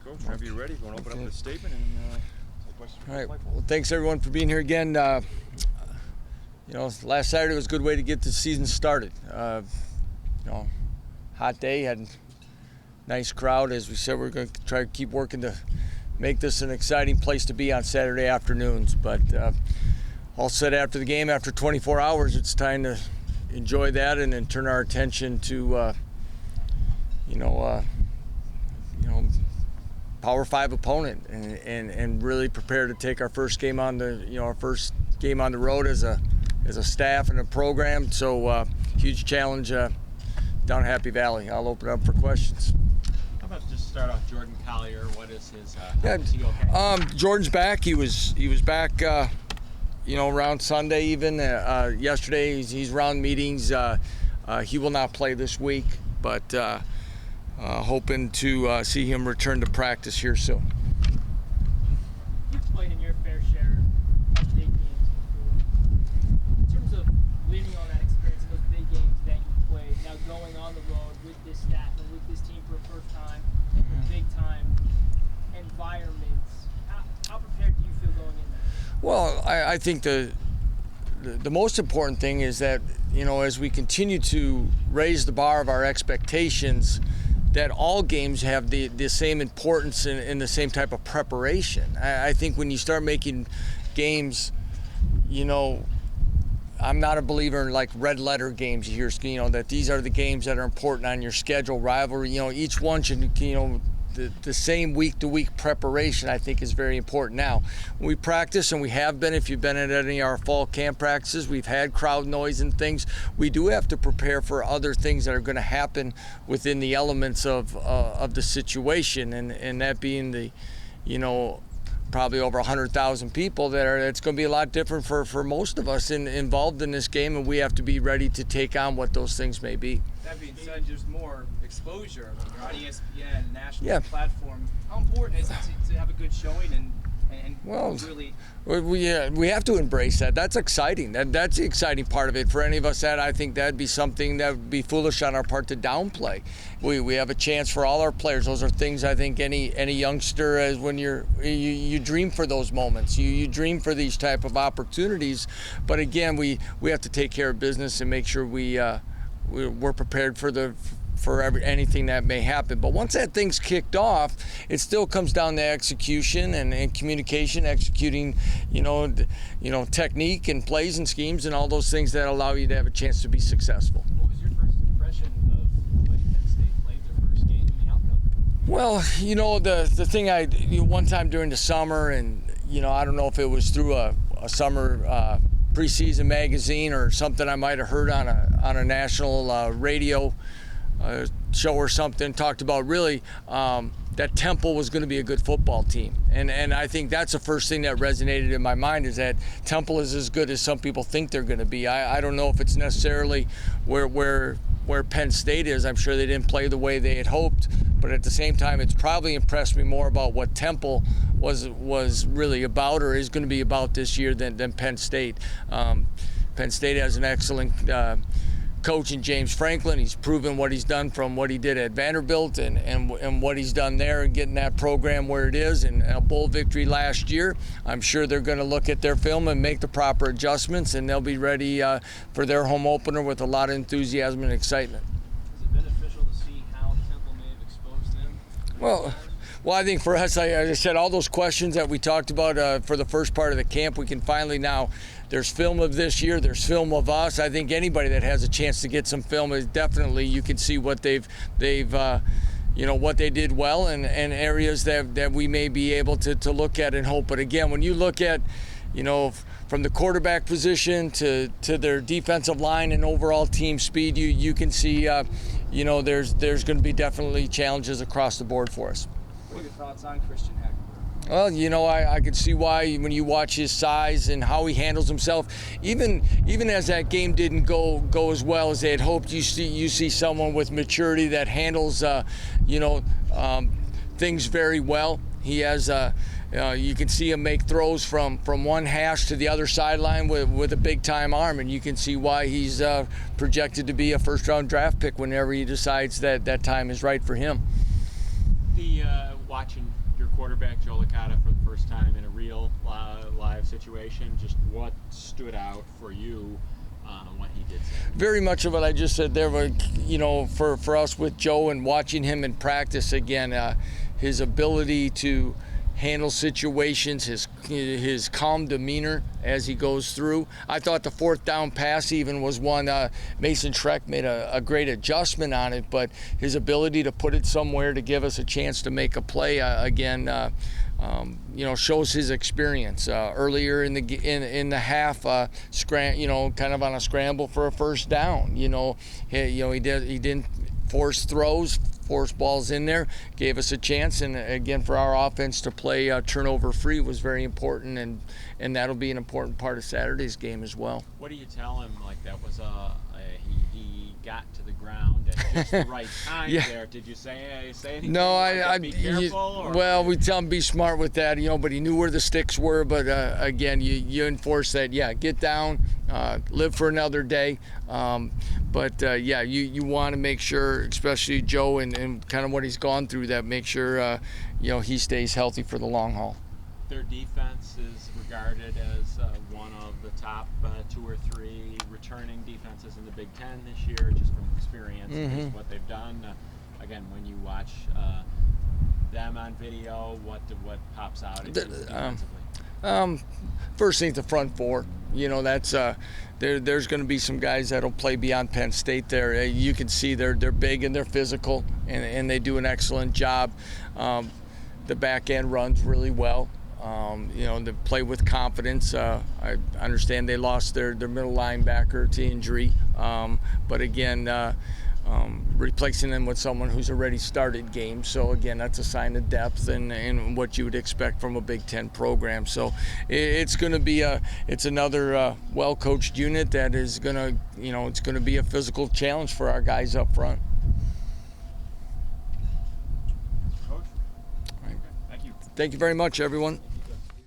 Coach, whenever you're ready, we'll open up with a statement and take questions from All right. Leipold. Well, thanks everyone for being here again. Last Saturday was a good way to get the season started. Hot day, had a nice crowd. As we said, we're going to try to keep working to make this an exciting place to be on Saturday afternoons. But all set after the game, after 24 hours, it's time to enjoy that and then turn our attention to, Power 5 opponent and really prepare to take our first game on the road as a staff and a program. So huge challenge down Happy Valley. I'll open it up for questions. How about just start off Jordan Collier? What is his? Is he okay? Jordan's back. He was back. Around Sunday even. Yesterday he's around meetings. He will not play this week, but hoping to see him return to practice here soon. You've played in your fair share of big games before. In terms of leaning on that experience in those big games that you played, now going on the road with this staff and with this team for the first time, in big time environments, how prepared do you feel going in there? Well, I think the most important thing is that, as we continue to raise the bar of our expectations, that all games have the same importance and the same type of preparation. I think when you start making games, I'm not a believer in like red letter games. You hear, that these are the games that are important on your schedule, rivalry. Each one should, the same week-to-week preparation, I think, is very important. Now, when we practice, and we have been, if you've been at any of our fall camp practices, we've had crowd noise and things. We do have to prepare for other things that are going to happen within the elements of the situation, and that being the, probably over 100,000 people it's going to be a lot different for most of us involved in this game, and we have to be ready to take on what those things may be. That being said, there's more exposure. You're on ESPN, national platform. How important is it to have a good showing and really? We have to embrace that. That's exciting. That's the exciting part of it. For any of us, I think that'd be something that would be foolish on our part to downplay. We have a chance for all our players. Those are things I think any youngster, as when you dream for those moments. You dream for these type of opportunities. But again, we have to take care of business and make sure we're prepared for anything that may happen. But once that thing's kicked off, it still comes down to execution and communication, executing, technique and plays and schemes and all those things that allow you to have a chance to be successful. What was your first impression of the way Penn State played their first game and the outcome? Well, the thing one time during the summer, and I don't know if it was through a summer preseason magazine or something I might have heard on a national radio show or something, talked about really that Temple was going to be a good football team, and I think that's the first thing that resonated in my mind, is that Temple is as good as some people think they're going to be. I don't know if it's necessarily where Penn State is. I'm sure they didn't play the way they had hoped, but at the same time, it's probably impressed me more about what Temple was really about, or is going to be about this year, than Penn State. Penn State has an excellent coach in James Franklin. He's proven what he's done from what he did at Vanderbilt and what he's done there and getting that program where it is, and a bowl victory last year. I'm sure they're going to look at their film and make the proper adjustments, and they'll be ready for their home opener with a lot of enthusiasm and excitement. Is it beneficial to see how Temple may have exposed them? Well, I think for us, I said, all those questions that we talked about for the first part of the camp, we can finally now, there's film of this year, there's film of us. I think anybody that has a chance to get some film is definitely, you can see what they've what they did well, and areas that we may be able to look at and hope. But again, when you look at, from the quarterback position to their defensive line and overall team speed, you can see, there's going to be definitely challenges across the board for us. What are your thoughts on Christian Hackenberg? Well, I can see why when you watch his size and how he handles himself. Even as that game didn't go as well as they had hoped, you see someone with maturity that handles things very well. He has you can see him make throws from one hash to the other sideline with a big time arm, and you can see why he's projected to be a first round draft pick whenever he decides that time is right for him. The watching your quarterback Joe Licata for the first time in a real live situation, just what stood out for you what he did Saturday? Very much of what I just said there. For us with Joe and watching him in practice again, his ability to handle situations, his calm demeanor as he goes through. I thought the fourth down pass even was one. Mason Schreck made a great adjustment on it, but his ability to put it somewhere to give us a chance to make a play again, shows his experience. Earlier in the half, kind of on a scramble for a first down. He didn't force throws. Forced balls in there, gave us a chance, and again for our offense to play turnover free was very important, and that'll be an important part of Saturday's game as well. What do you tell him? Like that was he got to the ground at just the right time there. Did you say anything? No, like be careful? Well, we tell him be smart with that, but he knew where the sticks were. But again, you enforce that. Yeah, get down, live for another day. You want to make sure, especially Joe and kind of what he's gone through, that make sure he stays healthy for the long haul. Their defense is regarded as one of the top 2 or 3 returning defenses in the Big Ten this year, just from experience and what they've done. Again, when you watch them on video, what pops out at you defensively? First thing, the front four. That's there's going to be some guys that'll play beyond Penn State there. You can see they're big and they're physical, and they do an excellent job. The back end runs really well. They play with confidence. I understand they lost their middle linebacker to injury, but again, replacing them with someone who's already started games. So again, that's a sign of depth and what you would expect from a Big Ten program. So it's going to be it's another well-coached unit that is going to, it's going to be a physical challenge for our guys up front. Coach. All right. Thank you. Thank you very much, everyone.